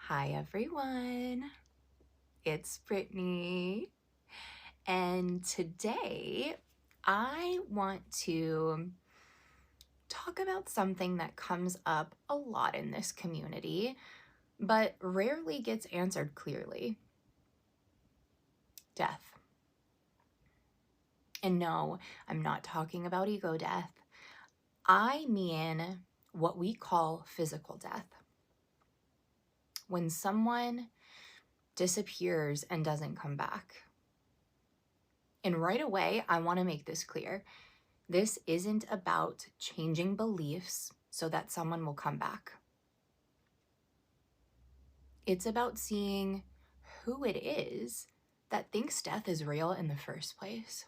Hi everyone, it's Brittany, and today I want to talk about something that comes up a lot in this community, but rarely gets answered clearly: death. And no, I'm not talking about ego death. I mean what we call physical death. When someone disappears and doesn't come back. And right away, I want to make this clear. This isn't about changing beliefs so that someone will come back. It's about seeing who it is that thinks death is real in the first place.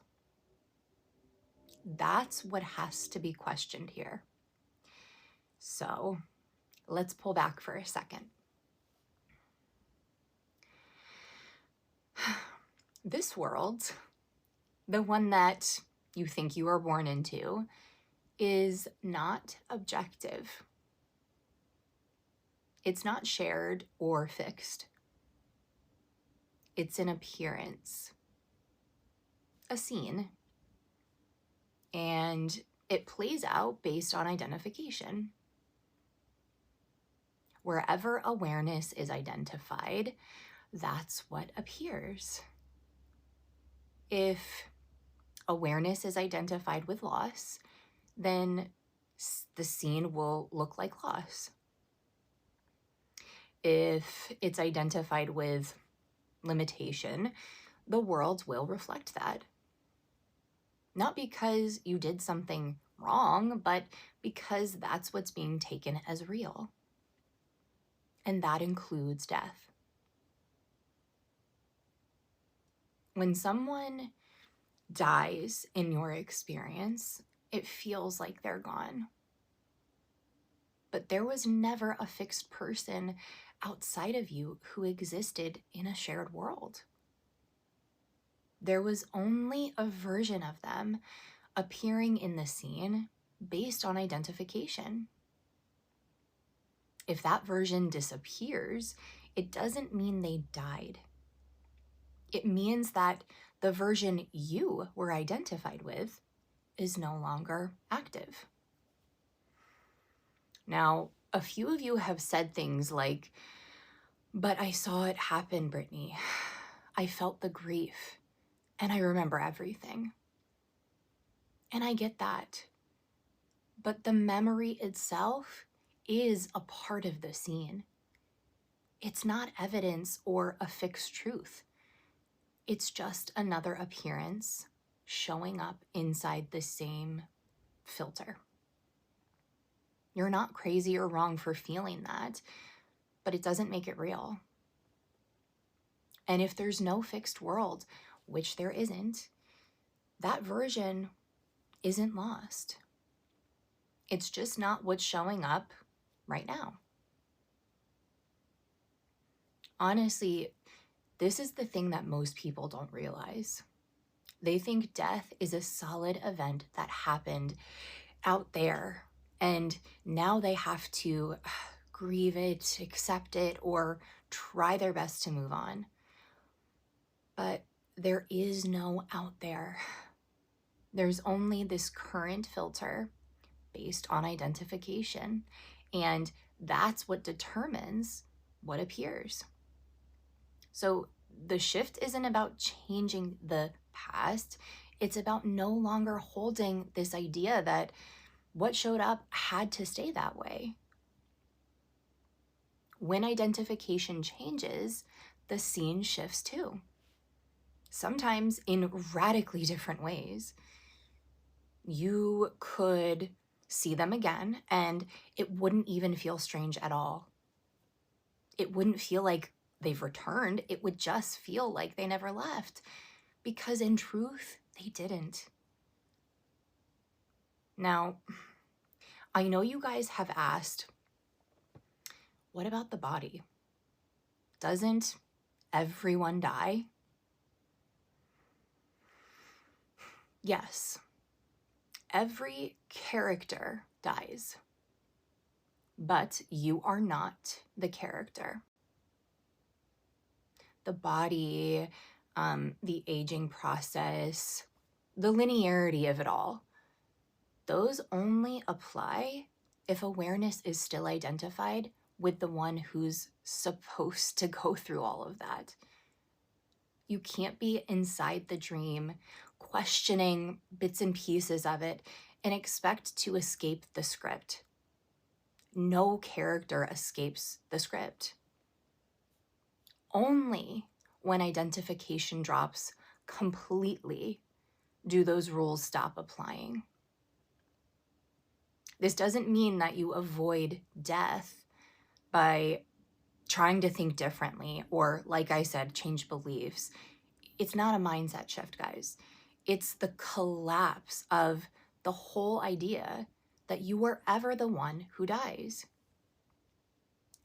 That's what has to be questioned here. So let's pull back for a second. This world, the one that you think you were born into, is not objective. It's not shared or fixed. It's an appearance, a scene, and it plays out based on identification. Wherever awareness is identified, that's what appears. If awareness is identified with loss, then the scene will look like loss. If it's identified with limitation, the world will reflect that. Not because you did something wrong, but because that's what's being taken as real. And that includes death. When someone dies in your experience, it feels like they're gone. But there was never a fixed person outside of you who existed in a shared world. There was only a version of them appearing in the scene based on identification. If that version disappears, it doesn't mean they died. It means that the version you were identified with is no longer active. Now, a few of you have said things like, "But I saw it happen, Brittany. I felt the grief, and I remember everything." And I get that. But the memory itself is a part of the scene. It's not evidence or a fixed truth. It's just another appearance showing up inside the same filter. You're not crazy or wrong for feeling that, but it doesn't make it real. And if there's no fixed world, which there isn't, that version isn't lost. It's just not what's showing up right now. Honestly, this is the thing that most people don't realize. They think death is a solid event that happened out there, and now they have to grieve it, accept it, or try their best to move on. But there is no out there. There's only this current filter based on identification, and that's what determines what appears. So the shift isn't about changing the past. It's about no longer holding this idea that what showed up had to stay that way. When identification changes, the scene shifts too. Sometimes in radically different ways. You could see them again and it wouldn't even feel strange at all. It wouldn't feel like they've returned. It would just feel like they never left, because in truth, they didn't. Now, I know you guys have asked, what about the body? Doesn't everyone die? Yes, every character dies, but you are not the character. the body, the aging process, the linearity of it all, those only apply if awareness is still identified with the one who's supposed to go through all of that. You can't be inside the dream, questioning bits and pieces of it, and expect to escape the script. No character escapes the script. Only when identification drops completely do those rules stop applying. This doesn't mean that you avoid death by trying to think differently or, like I said, change beliefs. It's not a mindset shift, guys. It's the collapse of the whole idea that you were ever the one who dies.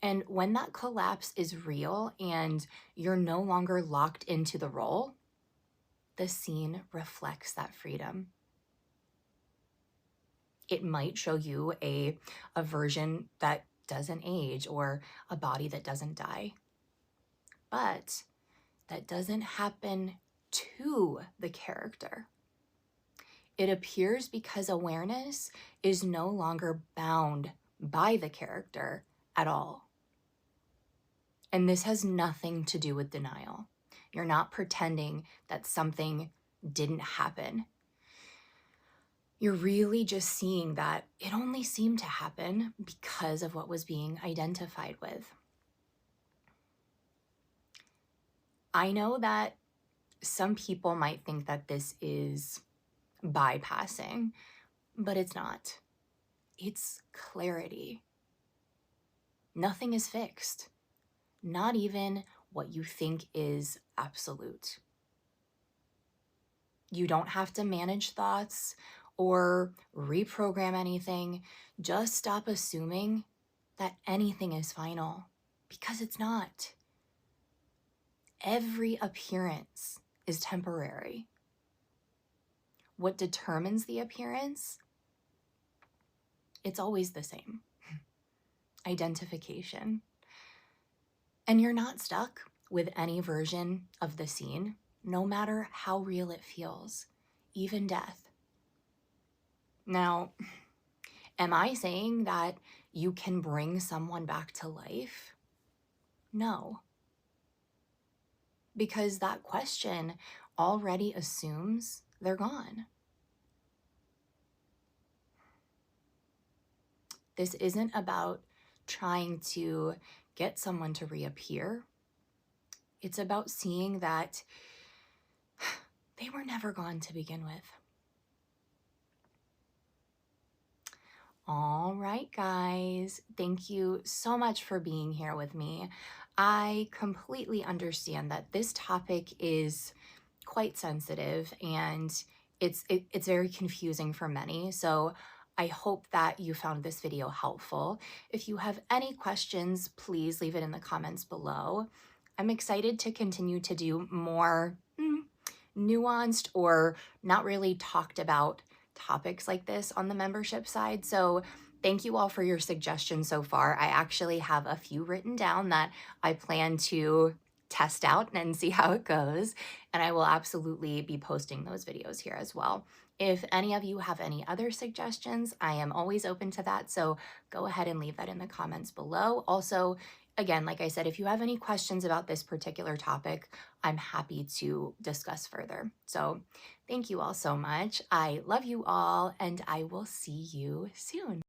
And when that collapse is real and you're no longer locked into the role, the scene reflects that freedom. It might show you a version that doesn't age or a body that doesn't die. But that doesn't happen to the character. It appears because awareness is no longer bound by the character at all. And this has nothing to do with denial. You're not pretending that something didn't happen. You're really just seeing that it only seemed to happen because of what was being identified with. I know that some people might think that this is bypassing, but it's not. It's clarity. Nothing is fixed, not even what you think is absolute. You don't have to manage thoughts or reprogram anything. Just stop assuming that anything is final, because it's not. Every appearance is temporary. What determines the appearance? It's always the same. Identification. And you're not stuck with any version of the scene, no matter how real it feels, even death. Now, am I saying that you can bring someone back to life? No. Because that question already assumes they're gone. This isn't about trying to get someone to reappear. It's about seeing that they were never gone to begin with. All right, guys, thank you so much for being here with me. I completely understand that this topic is quite sensitive and it's very confusing for many. So I hope that you found this video helpful. If you have any questions, please leave it in the comments below. I'm excited to continue to do more nuanced or not really talked about topics like this on the membership side. So thank you all for your suggestions so far. I actually have a few written down that I plan to test out and see how it goes. And I will absolutely be posting those videos here as well. If any of you have any other suggestions, I am always open to that. So go ahead and leave that in the comments below. Also, again, like I said, if you have any questions about this particular topic, I'm happy to discuss further. So thank you all so much. I love you all, and I will see you soon.